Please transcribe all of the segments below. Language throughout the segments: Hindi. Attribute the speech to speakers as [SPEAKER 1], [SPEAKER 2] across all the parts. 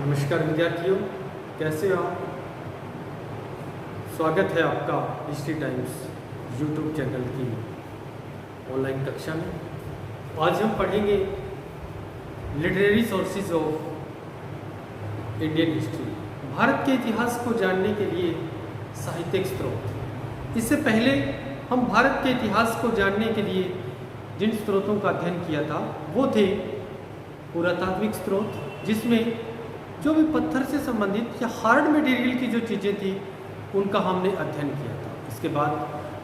[SPEAKER 1] नमस्कार विद्यार्थियों, कैसे हो आप? स्वागत है आपका हिस्ट्री टाइम्स यूट्यूब चैनल की ऑनलाइन कक्षा में। आज हम पढ़ेंगे literary sources of Indian history, Bharat के इतिहास को जानने के लिए साहित्यिक स्रोत। इससे पहले हम भारत के इतिहास को जानने के लिए जिन स्रोतों का अध्ययन किया था वो थे पुरातात्विक स्रोत, जिसमें जो भी पत्थर से संबंधित या हार्ड मटेरियल की जो चीज़ें थी उनका हमने अध्ययन किया था। इसके बाद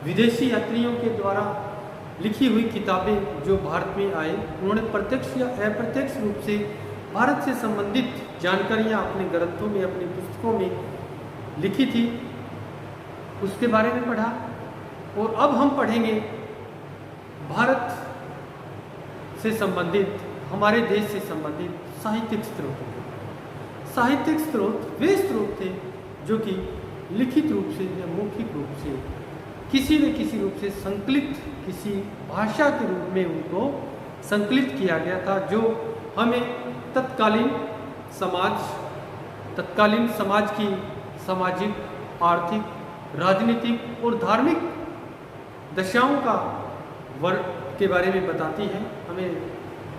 [SPEAKER 1] विदेशी यात्रियों के द्वारा लिखी हुई किताबें जो भारत में आए, उन्होंने प्रत्यक्ष या अप्रत्यक्ष रूप से भारत से संबंधित जानकारियाँ अपने ग्रंथों में, अपनी पुस्तकों में लिखी थी, उसके बारे में पढ़ा। और अब हम पढ़ेंगे भारत से संबंधित, हमारे देश से संबंधित साहित्यिक स्रोतों। साहित्यिक स्रोत वे स्रोत थे जो कि लिखित रूप से या मौखिक रूप से किसी न किसी रूप से संकलित, किसी भाषा के रूप में उनको संकलित किया गया था, जो हमें तत्कालीन समाज की सामाजिक, आर्थिक, राजनीतिक और धार्मिक दशाओं का वर्ग के बारे में बताती है। हमें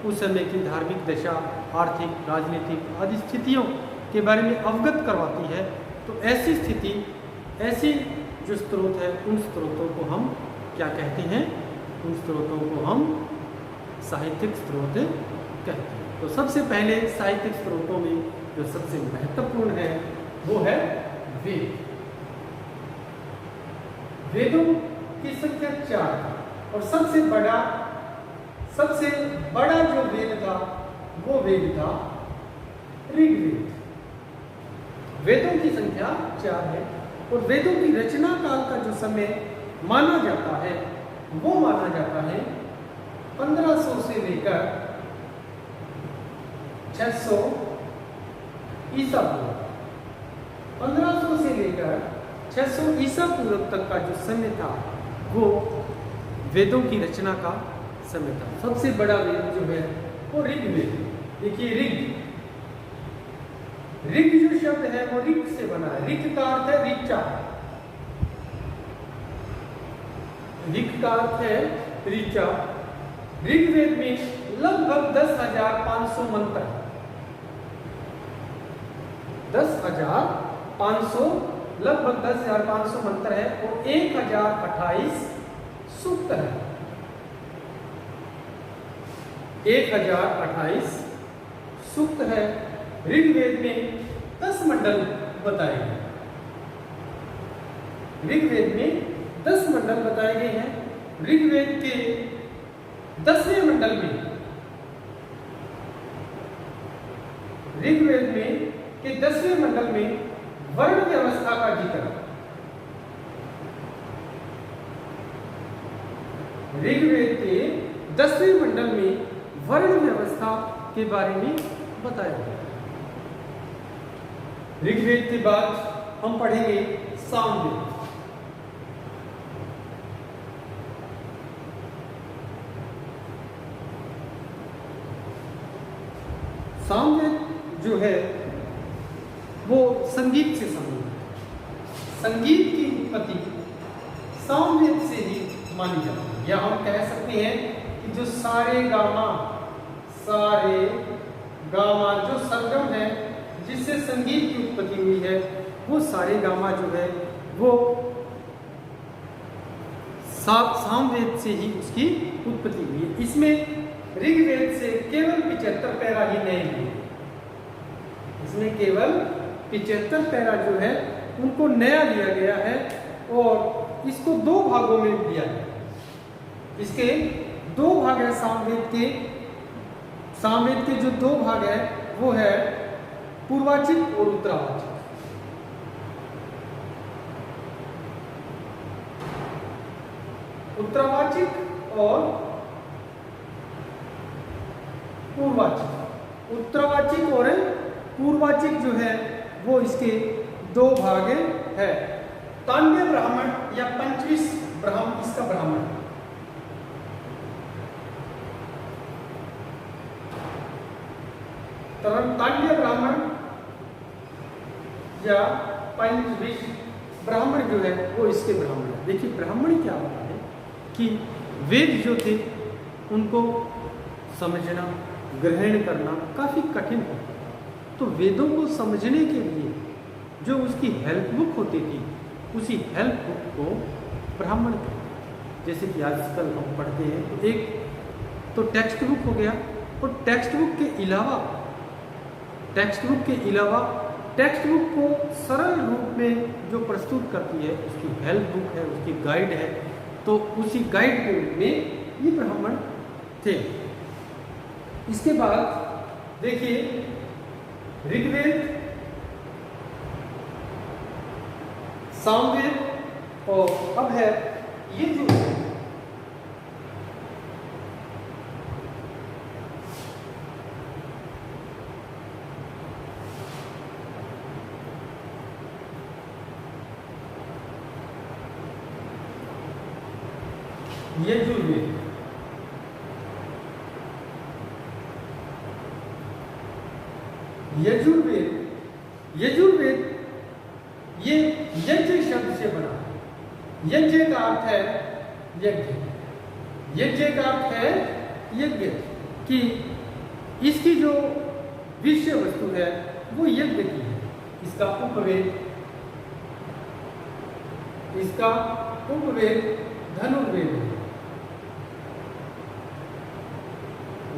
[SPEAKER 1] उस समय की धार्मिक दशा, आर्थिक, राजनीतिक आदि स्थितियों के बारे में अवगत करवाती है। तो ऐसी स्थिति, ऐसी जो स्रोत है, उन स्रोतों को हम क्या कहते हैं? उन स्रोतों को हम साहित्यिक स्रोत कहते हैं। तो सबसे पहले साहित्यिक स्रोतों में जो सबसे महत्वपूर्ण है वो है वेद। वेदों की संख्या 4 और सबसे बड़ा जो वेद था वो वेद था ऋग्वेद। वेदों की संख्या 4 है और वेदों की रचना काल का जो समय माना जाता है वो माना जाता है 1500 से लेकर 600 ईसा पूर्व। 1500 से लेकर 600 ईसा पूर्व तक का जो समय था वो वेदों की रचना का समय था। सबसे बड़ा वेद जो है वो ऋग्वेद। देखिए, ऋग जो शब्द है वो ऋग से बना है। ऋग का अर्थ है ऋचा, ऋग का अर्थ है ऋचा। ऋग्वेद में लगभग 10,500 मंत्र, 10,500, लगभग 10,500 मंत्र है और 1028 सूक्त है। 1028 सूक्त है। ऋग्वेद में 10 मंडल बताए गए। ऋग्वेद में 10 मंडल बताए गए हैं। ऋग्वेद के 10वें मंडल में, ऋग्वेद में के 10वें मंडल में वर्ण व्यवस्था का जिक्र। ऋग्वेद के 10वें मंडल में वर्ण व्यवस्था के बारे में बताया गया। ऋग्वेद के बाद हम पढ़ेंगे सामवेद। सामवेद जो है वो संगीत से संबंधित है। संगीत की उत्पत्ति सामवेद से ही मानी जाती है, या हम कह सकते हैं कि जो सारे गामा जो सरगम है जिससे संगीत की उत्पत्ति हुई है, वो सारे गामा जो है वो सामवेद से ही उसकी उत्पत्ति हुई है। इसमें ऋग्वेद से केवल 75 पैरा ही नए हुए। इसमें केवल 75 पैरा जो है उनको नया लिया गया है और इसको 2 भागों में दिया गया। इसके 2 भाग है। सामवेद के जो 2 भाग है वो है पूर्वाचिक और उत्तरावाचिक। उत्तरावाचिक और पूर्वाचिक। उत्तरावाचिक और पूर्वाचिक जो है वो इसके 2 भाग है। तांड्य ब्राह्मण या 25 ब्राह्मण, इसका ब्राह्मण। तांड्य ब्राह्मण या पंचविश ब्राह्मण जो है वो इसके ब्राह्मण है। देखिए ब्राह्मण क्या होता है कि वेद जो थे उनको समझना, ग्रहण करना काफ़ी कठिन होता था। तो वेदों को समझने के लिए जो उसकी हेल्प बुक होती थी, उसी हेल्प बुक को ब्राह्मण कहते हैं। जैसे कि आजकल हम पढ़ते हैं तो एक तो टेक्स्ट बुक हो गया, और टेक्स्ट बुक के अलावा टेक्स्ट बुक को सरल रूप में जो प्रस्तुत करती है उसकी हेल्प बुक है, उसकी गाइड है। तो उसी गाइड के रूप में ये ब्राह्मण थे। इसके बाद देखिए ऋग्वेद, सामवेद और अब है यजुर्वेद। यजुर्वेद यजुर्वेद ये यज्ञ शब्द से बना। यज्ञ का अर्थ है यज्ञ का अर्थ है यज्ञ, कि इसकी जो विषय वस्तु है वो यज्ञ की है। इसका उपवेद धनुर्वेद है।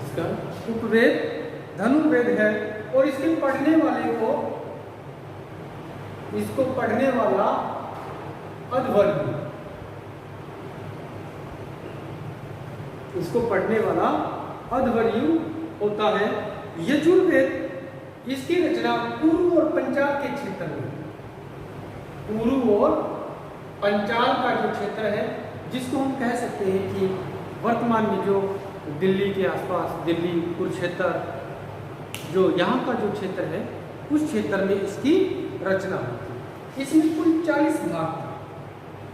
[SPEAKER 1] इसका उपवेद धनुर्वेद है, और इसके पढ़ने वाले को, इसको पढ़ने वाला अध्वर्यु, इसको पढ़ने वाला अध्वर्यु होता है। यजुर्वेद इसकी रचना पूर्व और पंचाल के क्षेत्र में, पूर्व और पंचाल का जो क्षेत्र है, जिसको हम कह सकते हैं कि वर्तमान में जो दिल्ली के आसपास, दिल्ली कुरुक्षेत्र, जो यहाँ का जो क्षेत्र है, उस क्षेत्र में इसकी रचना होती है। इसमें कुल 40 भाग थे।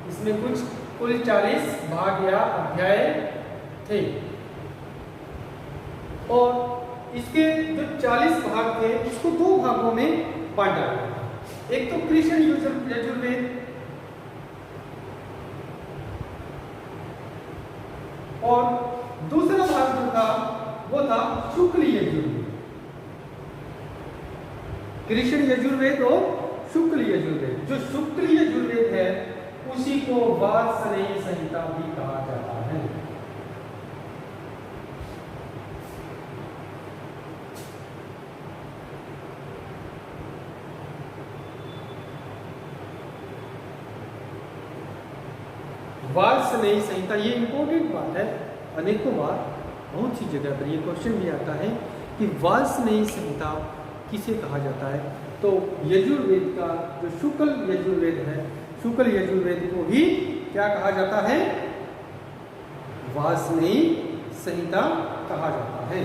[SPEAKER 1] इसमें कुल 40 भाग या अध्याय थे, और इसके जो 40 भाग थे उसको 2 भागों में बांटा गया। एक तो कृष्ण यजुर्वेद, और दूसरा भाग जो था वो था शुक्ल यजुर्वेद। कृष्ण यजुर्वेद और शुक्ल यजुर्वेद। जो शुक्ल यजुर्वेद है उसी को वार्ष्णेय संहिता भी कहा जाता है। वार्ष्णेय संहिता, ये इंपॉर्टेंट बात है। अनेकों बार बहुत सी जगह पर ये क्वेश्चन भी आता है कि वार्ष्णेय संहिता किसे कहा जाता है। तो यजुर्वेद का जो शुक्ल यजुर्वेद है, शुक्ल यजुर्वेद को ही क्या कहा जाता है? वार्ष्णेय संहिता कहा जाता है।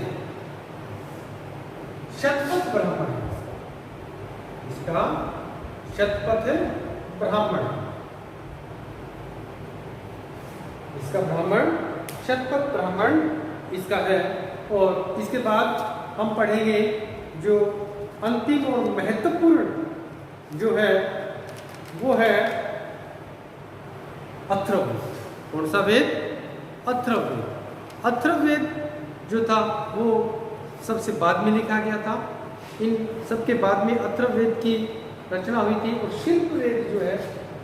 [SPEAKER 1] शतपथ ब्राह्मण, इसका शतपथ ब्राह्मण, इसका ब्राह्मण शतपथ ब्राह्मण इसका है। और इसके बाद हम पढ़ेंगे जो अंतिम और महत्वपूर्ण जो है वो है अथर्ववेद। कौन सा वेद? अथर्ववेद। अथर्ववेद जो था वो सबसे बाद में लिखा गया था। इन सबके बाद में अथर्ववेद की रचना हुई थी, और शिल्पवेद जो है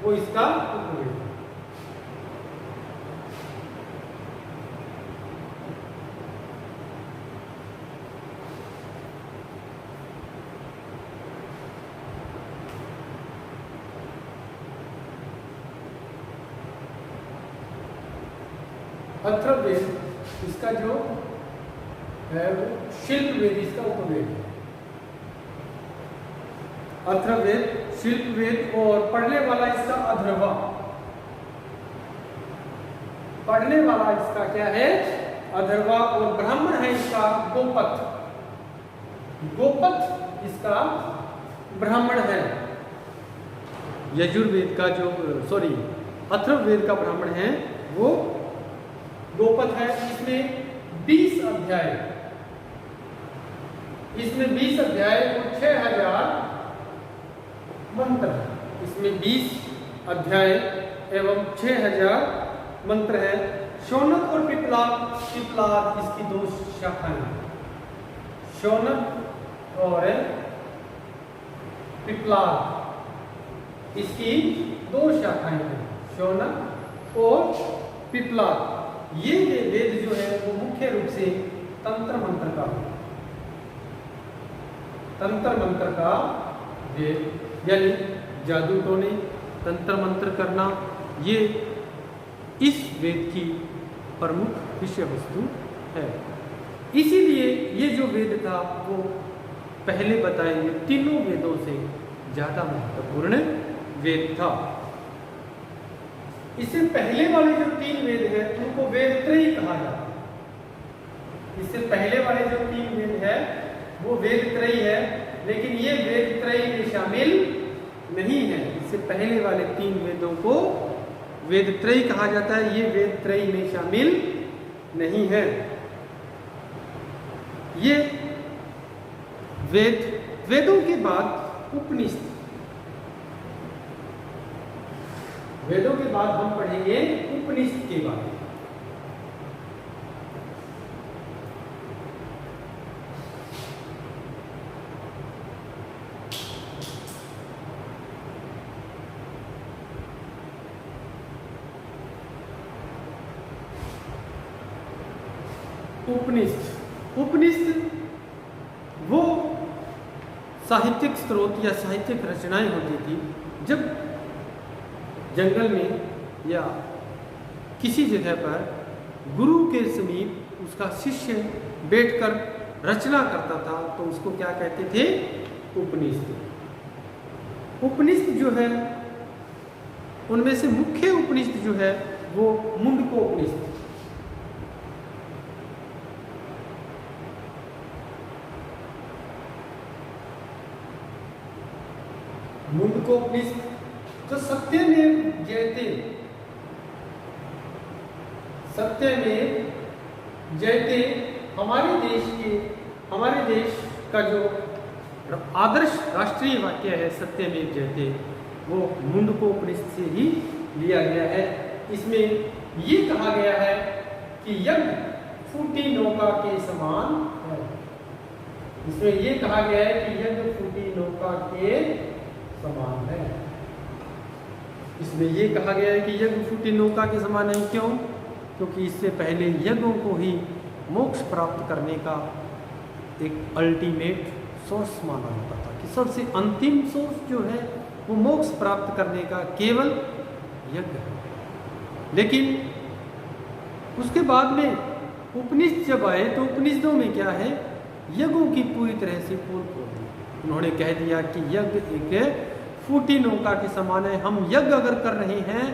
[SPEAKER 1] वो इसका उपवेद। अथर्ववेद इसका जो है वो शिल्पवेद इसका उपवेद है। अथर्ववेद, शिल्पवेद, और पढ़ने वाला इसका अथर्वा। पढ़ने वाला इसका क्या है? अथर्वा, और ब्राह्मण है इसका गोपथ। गोपथ इसका ब्राह्मण है। यजुर्वेद का जो अथर्ववेद का ब्राह्मण है वो गोपथ है। इसमें 20 अध्याय, इसमें 20 अध्याय और 6000 इसमें 20 अध्याय एवं 6000 मंत्र है। शौनक और पिपलाद इसकी 2 शाखाएं हैं। शौनक और पिपलाद इसकी 2 शाखाएं हैं। शौनक और पिपलाद ये वेद जो है वो मुख्य रूप से तंत्र मंत्र का वेद, यानी जादू टोने, तंत्र मंत्र करना, ये इस वेद की प्रमुख विषय वस्तु है। इसीलिए ये जो वेद था वो पहले बताए गए तीनों वेदों से ज्यादा महत्वपूर्ण वेद था। इससे पहले वाले जो 3 वेद है उनको वेद त्रयी कहा जाता है। इससे पहले वाले जो 3 वेद है वो वेद त्रयी है, लेकिन ये वेद त्रयी में शामिल नहीं है। इससे पहले वाले 3 वेदों को वेद त्रयी कहा जाता है, ये वेद त्रयी में शामिल नहीं है। ये वेदों के बाद उपनिषद, वेदों के बाद हम पढ़ेंगे उपनिषद के बारे में। उपनिषद वो साहित्यिक स्रोत या साहित्यिक रचनाएं होती थी। जब जंगल में या किसी जगह पर गुरु के समीप उसका शिष्य बैठकर रचना करता था तो उसको क्या कहते थे? उपनिषद। उपनिषद जो है उनमें से मुख्य उपनिषद जो है वो मुंडकोपनिषद। मुंडकोपनिषद जो सत्यमेव जयते हमारे देश का जो आदर्श राष्ट्रीय वाक्य है सत्यमेव जयते, वो मुंडकोपनिषद से ही लिया गया है। इसमें ये कहा गया है कि यज्ञ फूटी नौका के समान है। इसमें ये कहा गया है कि यज्ञ फूटी नौका के समान है। इसमें यह कहा गया है कि यज्ञ फूटी नौका के समान है। क्यों? क्योंकि इससे पहले यज्ञों को ही मोक्ष प्राप्त करने का एक अल्टीमेट सोर्स माना जाता था कि सबसे अंतिम सोर्स जो है वो मोक्ष प्राप्त करने का केवल यज्ञ है। लेकिन उसके बाद में उपनिषद जब आए तो उपनिषदों में क्या है, यज्ञों की पूरी तरह से पोल खोल दी। उन्होंने कह दिया कि यज्ञ एक फूटी नौका के समान है। हम यज्ञ अगर कर रहे हैं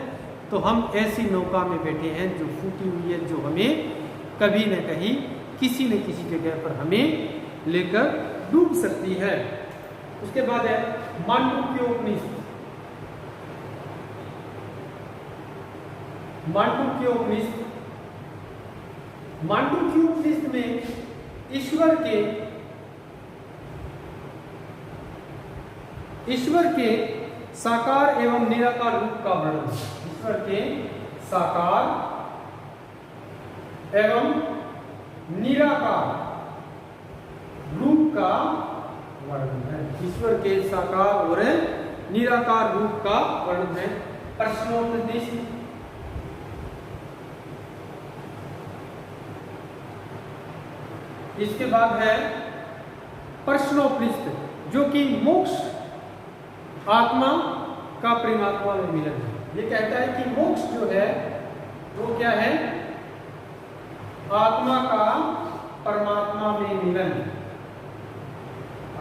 [SPEAKER 1] तो हम ऐसी नौका में बैठे हैं जो फूटी हुई है, जो हमें कभी न कहीं किसी न किसी जगह पर हमें लेकर डूब सकती है। उसके बाद है मांडुक्योपनिषद। मांडुक्योपनिषद में ईश्वर के साकार एवं निराकार रूप का वर्णन। ईश्वर के साकार एवं निराकार रूप का वर्णन है। ईश्वर के साकार और निराकार रूप का वर्णन है। प्रश्नोपनिषद। इसके बाद है प्रश्नोपनिषद, जो कि मोक्ष आत्मा का परमात्मा में मिलन है। ये कहता है कि मोक्ष जो है वो क्या है? आत्मा का परमात्मा में मिलन।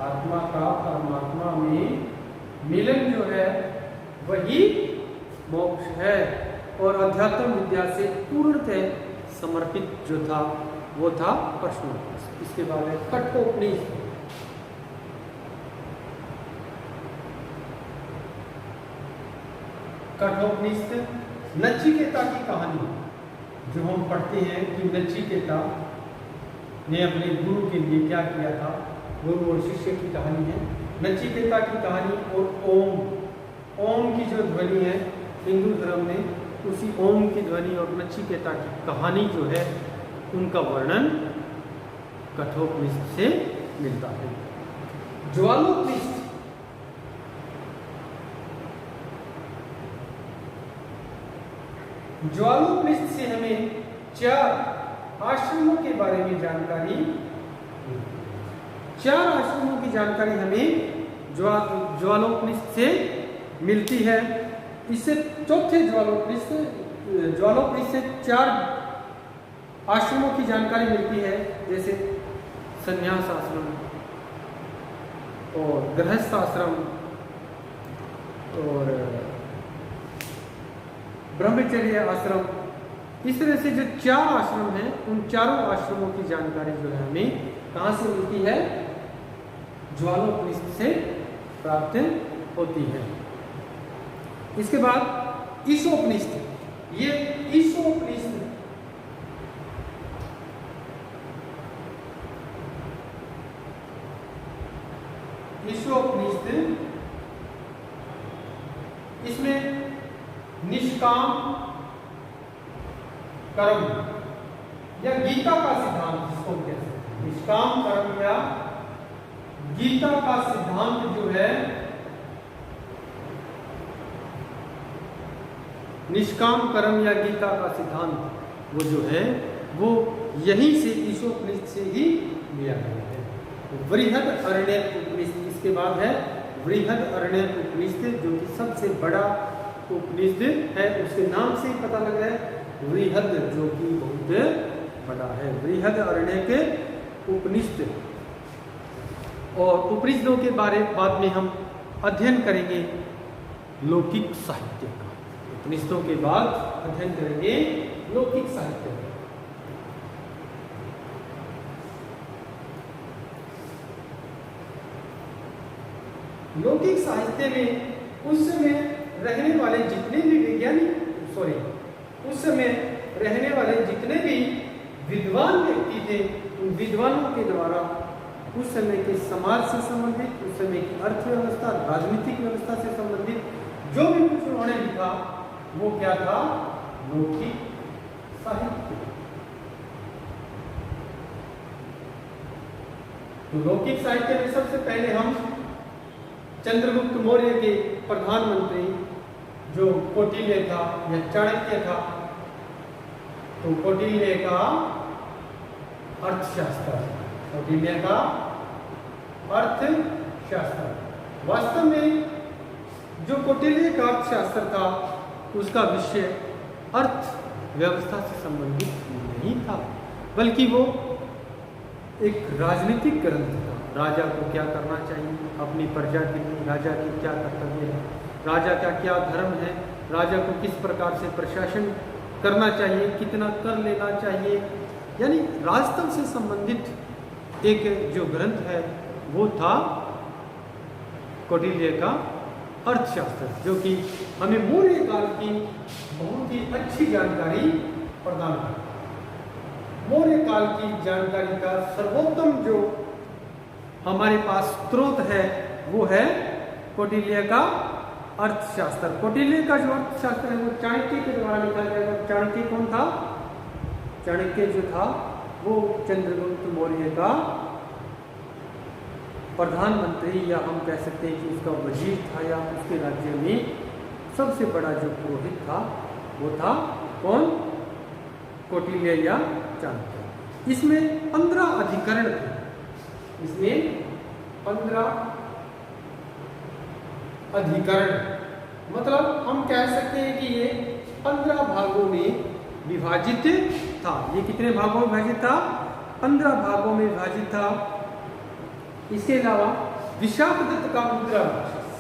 [SPEAKER 1] आत्मा का परमात्मा में मिलन जो है वही मोक्ष है। और अध्यात्म विद्या से पूर्णतः समर्पित जो था वो था प्रश्नोपनिषद। इसके बाद है कठोपनिषद। कठोपनिषद नचिकेता की कहानी जो हम पढ़ते हैं कि नचिकेता ने अपने गुरु के लिए क्या किया था, गुरु और शिष्य की कहानी है। नचिकेता की कहानी और ओम ओम की जो ध्वनि है हिंदू धर्म में, उसी ओम की ध्वनि और नचिकेता की कहानी जो है उनका वर्णन कठोपनिषद से मिलता है। ज्वालोपनिषद से हमें 4 आश्रमों के बारे में जानकारी, 4 आश्रमों की जानकारी हमें ज्वालोपनिषद से मिलती है। इससे चौथे ज्वालोपनिषद से 4 आश्रमों की जानकारी मिलती है, जैसे संन्यास आश्रम और गृहस्थ आश्रम और ब्रह्मचर्य आश्रम। इस तरह से जो 4 आश्रम हैं, उन चारों आश्रमों की जानकारी जो है हमें कहाँ से मिलती है? ज्वालोपनिषद से प्राप्त होती है। इसके बाद ईशोपनिषद, ये ईशोपनिषद इसमें निष्काम कर्म या गीता का सिद्धांत, जिसको कहते हैं निष्काम कर्म या गीता का सिद्धांत जो है, निष्काम कर्म या गीता का सिद्धांत वो जो है वो यहीं से ईशोपनिषद से ही लिया गया है। वृहद अरण्यक उपनिषद, इसके बाद है वृहद अरण्यक उपनिषद, जो कि सबसे बड़ा उपनिषद है। उसके नाम से ही पता लग रहा है वृहद, जो कि बहुत बड़ा है। वृहद अरण्यक उपनिषद। और उपनिषदों के बाद में हम अध्ययन करेंगे लौकिक साहित्य का। उपनिषदों के बाद अध्ययन करेंगे लौकिक साहित्य का। लौकिक साहित्य में उस समय रहने वाले जितने भी उस समय रहने वाले जितने भी विद्वान व्यक्ति थे, उन विद्वानों के द्वारा उस समय के समाज से संबंधित, उस समय की अर्थव्यवस्था, राजनीतिक व्यवस्था से संबंधित जो भी कुछ उन्होंने लिखा वो क्या था? लौकिक साहित्य। तो लौकिक साहित्य में सबसे पहले हम चंद्रगुप्त मौर्य के प्रधानमंत्री जो कौटिल्य था या चाणक्य था, तो कौटिल्य का अर्थशास्त्र, वास्तव में जो कौटिल्य का अर्थशास्त्र था उसका विषय अर्थव्यवस्था से संबंधित नहीं था, बल्कि वो एक राजनीतिक ग्रंथ था। राजा को क्या करना चाहिए अपनी प्रजा के लिए, राजा के क्या कर्तव्य है, राजा का क्या धर्म है, राजा को किस प्रकार से प्रशासन करना चाहिए, कितना कर लेना चाहिए, यानी राजतंत्र से संबंधित एक जो ग्रंथ है वो था कौटिल्य का अर्थशास्त्र, जो कि हमें मौर्य काल की बहुत ही अच्छी जानकारी प्रदान करता है। मौर्य काल की जानकारी का सर्वोत्तम जो हमारे पास स्रोत है वो है कौटिल्य का अर्थशास्त्र। कौटिल्य का जो अर्थशास्त्र है वो चाणक्य के द्वारा लिखा गया। चाणक्य कौन था? चाणक्य जो था वो चंद्रगुप्त मौर्य का प्रधानमंत्री, या हम कह सकते हैं कि उसका वजीर था, या उसके राज्य में सबसे बड़ा जो पुरोहित था वो था कौन? कौटिल्य या चाणक्य। इसमें 15 अधिकरण थे। इसमें 15 अधिकरण, मतलब हम कह सकते हैं कि ये 15 भागों में विभाजित था। ये कितने भागों में विभाजित था? 15 भागों में विभाजित था। इसके अलावा विशाखदत्त का मुद्रा राक्षस,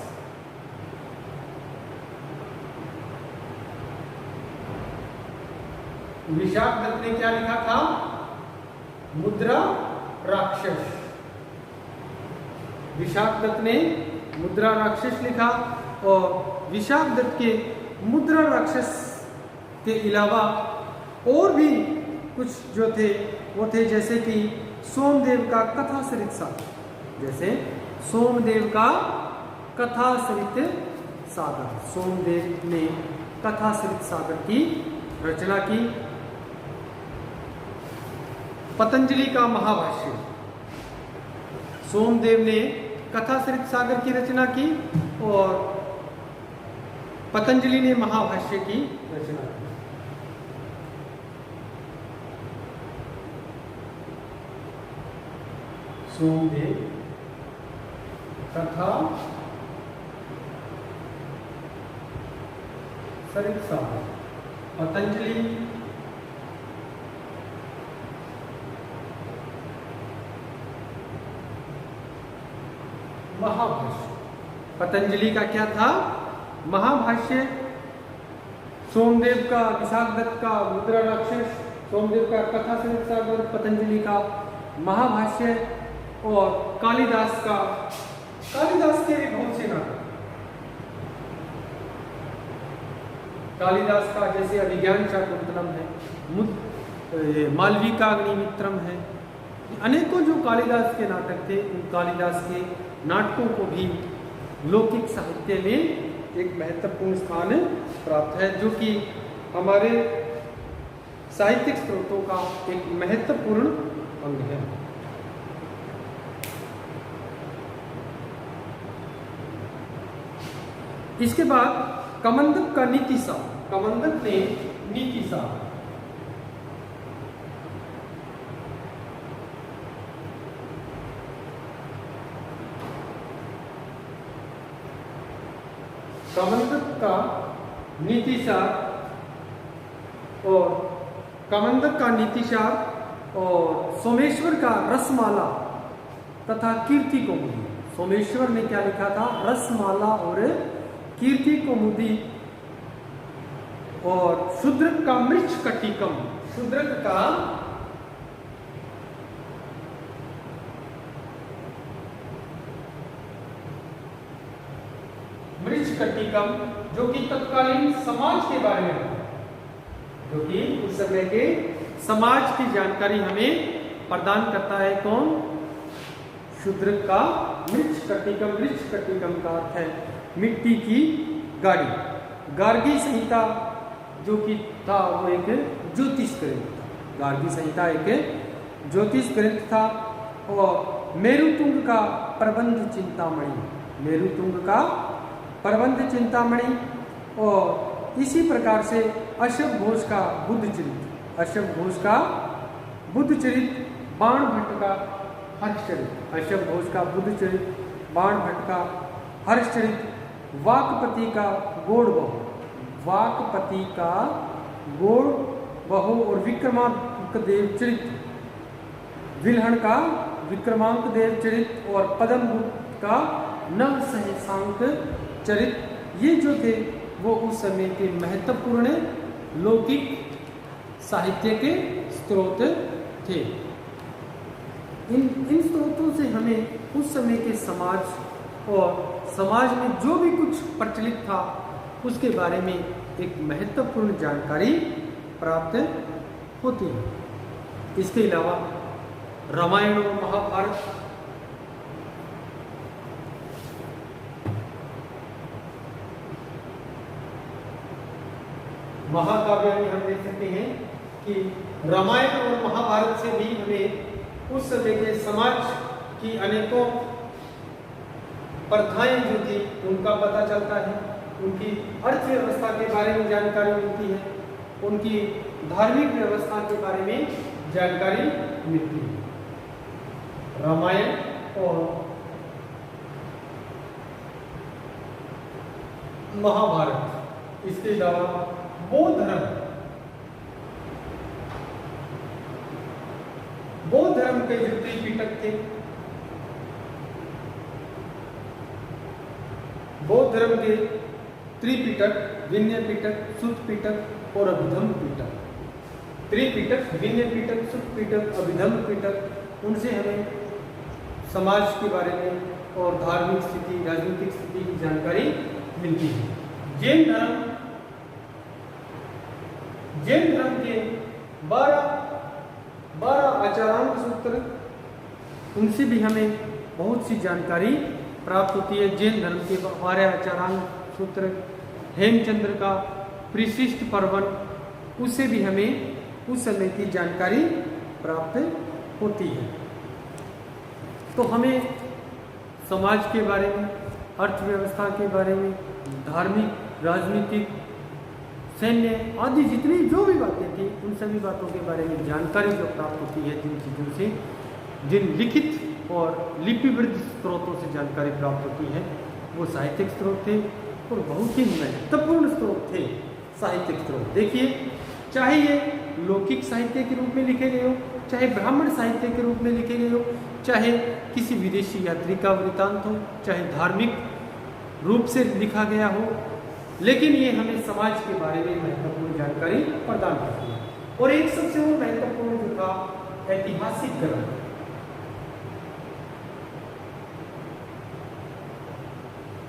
[SPEAKER 1] विशाखदत्त ने क्या लिखा था? मुद्रा राक्षस। विशाखदत्त ने मुद्रा राक्षस लिखा। और विशाखदत्त के मुद्रा राक्षस के अलावा और भी कुछ जो थे वो थे, जैसे कि सोमदेव का कथासरित सागर, जैसे सोमदेव का कथासरित सागर, सोमदेव ने कथा सरित सागर की रचना की। पतंजलि का महाभाष्य, सोमदेव ने कथा सरित सागर की रचना की और पतंजलि ने महाभाष्य की रचना की। सोमदेव कथा सरित सागर, पतंजलि महाभाष्य। पतंजलि का क्या था? महाभाष्य। सोमदेव का, विशाखदत्त का मुद्रा राक्षस, सोमदेव का कथा सरित सागर, पतंजलि का महाभाष्य और कालिदास के भी बहुत से नाटक। कालिदास का जैसे अभिज्ञान शाकुंतलम है, मालवी का अग्निमित्रम है, अनेकों जो कालिदास के नाटक थे, उन कालिदास के नाटकों को भी लौकिक साहित्य में एक महत्वपूर्ण स्थान प्राप्त है, जो कि हमारे साहित्यिक स्रोतों का एक महत्वपूर्ण अंग है। इसके बाद कमंदक का नीतिसार, कमंदक ने नीतिसार, कमंदक का नीतिसार और कमंदक का नीतिसार और सोमेश्वर का रसमाला तथा कीर्ति कौमुदी। सोमेश्वर ने क्या लिखा था? रसमाला और कीर्ति कौमुदी। और शूद्रक का मृच्छकटिकम, शूद्रक का मृच्छकटिकम, जो कि तत्कालीन समाज के बारे में है, जो कि उस समय के समाज की जानकारी हमें प्रदान करता है। कौन? शूद्रक का मृच्छकटिकम। मृच्छकटिकम का अर्थ है मिट्टी की गाड़ी। गार्गी संहिता जो कि था वो एक ज्योतिष ग्रंथ था। गार्गी संहिता एक ज्योतिष ग्रंथ था। और मेरुतुंग का प्रबंध चिंतामणि, मेरुतुंग का प्रबंध चिंतामणि। और इसी प्रकार से अशोक घोष का बुद्ध चरित, अशोक घोष का बुद्ध चरित, बाण भट्ट का हर्षचरित, अशोक घोष का बुद्ध चरित, बाण भट्ट का हर्षचरित, वाकपति का गोड़ बहू, वाकपति का गोड़ बहू और विक्रमांक देव चरित, विल्हण का विक्रमांक देव चरित और पद्मगुप्त का नव सहसांक चरित, ये जो थे वो उस समय के महत्वपूर्ण लौकिक साहित्य के स्रोत थे। इन स्रोतों से हमें उस समय के समाज और समाज में जो भी कुछ प्रचलित था उसके बारे में एक महत्वपूर्ण जानकारी प्राप्त होती है। इसके अलावा रामायण और महाभारत, महाकाव्य में हम देख सकते हैं कि रामायण और महाभारत से भी हमें उस समय के समाज की अनेकों प्रथाएं जो थी उनका पता चलता है, उनकी अर्थव्यवस्था के बारे में जानकारी मिलती है, उनकी धार्मिक व्यवस्था के बारे में जानकारी मिलती है। रामायण और महाभारत, इसके अलावा बौद्ध धर्म, बौद्ध धर्म के जो त्रिपिटक थे, बौद्ध धर्म के त्रिपिटक, विनय पिटक, सुत्त पिटक और अभिधम्म पिटक, त्रिपिटक, विनय पिटक, सुत्त पिटक, अभिधम्म पिटक, उनसे हमें समाज के बारे में और धार्मिक स्थिति, राजनीतिक स्थिति की जानकारी मिलती है। जैन धर्म, जैन धर्म के 12 आचारांक सूत्र, उनसे भी हमें बहुत सी जानकारी प्राप्त होती है। जैन धर्म के 12 आचारांक सूत्र, हेमचंद्र का परिशिष्ट पर्वन, उससे भी हमें उस समय की जानकारी प्राप्त होती है। तो हमें समाज के बारे में, अर्थव्यवस्था के बारे में, धार्मिक, राजनीतिक, सैन्य आदि जितनी जो भी बातें थी, उन सभी बातों के बारे में जानकारी जो प्राप्त होती है जिन चीज़ों से, जिन लिखित और लिपिबद्ध स्रोतों से जानकारी प्राप्त होती है, वो साहित्यिक स्रोत थे और बहुत ही महत्वपूर्ण स्रोत थे साहित्यिक स्रोत। देखिए, चाहे ये लौकिक साहित्य के रूप में लिखे गए हो, चाहे ब्राह्मण साहित्य के रूप में लिखे गए हो, चाहे किसी विदेशी यात्री का वृत्तांत हो, चाहे धार्मिक रूप से लिखा गया हो, लेकिन ये हमें समाज के बारे में महत्वपूर्ण जानकारी प्रदान करती है। और एक सबसे और महत्वपूर्ण जो था, ऐतिहासिक ग्रंथ।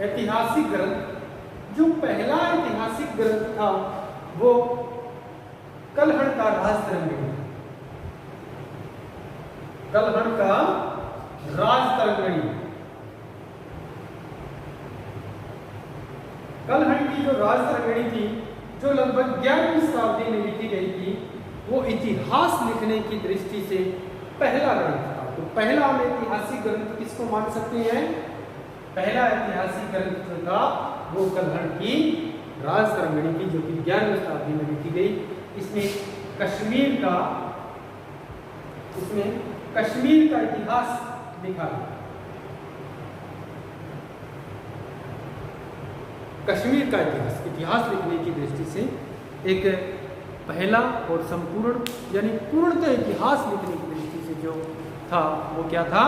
[SPEAKER 1] ऐतिहासिक ग्रंथ, जो पहला ऐतिहासिक ग्रंथ था वो कल्हड़ का राजतरंगिणी। कल्हड़ का राजतरंगिणी, कल्हड़ की जो राजतरंगिणी थी, जो लगभग 11वीं शताब्दी में लिखी गई थी, वो इतिहास लिखने की दृष्टि से पहला ग्रंथ था। तो पहला हम ऐतिहासिक ग्रंथ किसको मान सकते हैं? पहला ऐतिहासिक ग्रंथ जो था वो कल्हड़ की राजतरंगिणी की, जो कि 11वीं शताब्दी में लिखी गई। इसमें कश्मीर का इतिहास लिखा गया। कश्मीर का इतिहास लिखने की दृष्टि से एक पहला और संपूर्ण यानी पूर्णतः इतिहास लिखने की दृष्टि से जो था वो क्या था?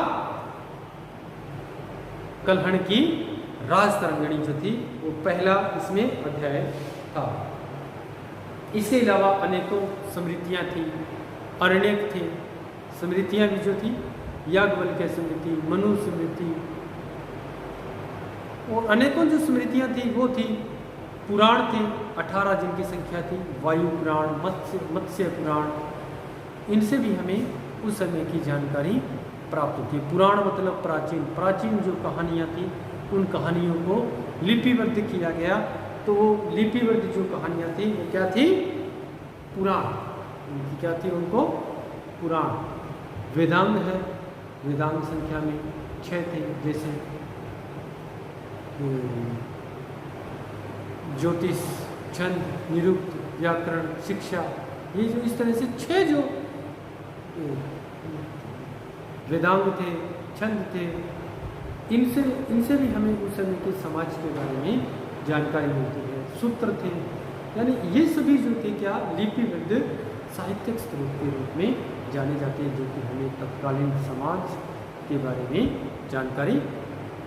[SPEAKER 1] कल्हड़ की राजतरंगिणी जो थी वो पहला इसमें अध्याय था। इसके अलावा अनेकों स्मृतियाँ थी, अरण्यक थे, स्मृतियाँ भी जो थी, याज्ञवल्क्य स्मृति, मनु स्मृति, और अनेकों जो स्मृतियाँ थी वो थी। पुराण थे 18 जिनकी संख्या थी, वायु पुराण, मत्स्य पुराण, इनसे भी हमें उस समय की जानकारी प्राप्त होती है। पुराण मतलब प्राचीन जो कहानियाँ थी, उन कहानियों को लिपिबद्ध किया गया। तो वो लिपिबद्ध जो कहानियाँ थी वो क्या थी? पुराण। उनकी क्या थी? उनको पुराण। वेदांग है, वेदांग संख्या में 6 थे, जैसे ज्योतिष, छंद, निरुक्त, व्याकरण, शिक्षा, ये जो इस तरह से 6 जो वेदांग थे, छंद थे, इनसे भी हमें उस समय के समाज के बारे में जानकारी मिलती है। सूत्र थे, यानी ये सभी जो थे क्या लिपिबद्ध साहित्यिक स्रोत के रूप में जाने जाते हैं, जो कि हमें तत्कालीन समाज के बारे में जानकारी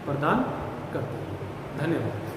[SPEAKER 1] प्रदान करते हैं। धन्यवाद।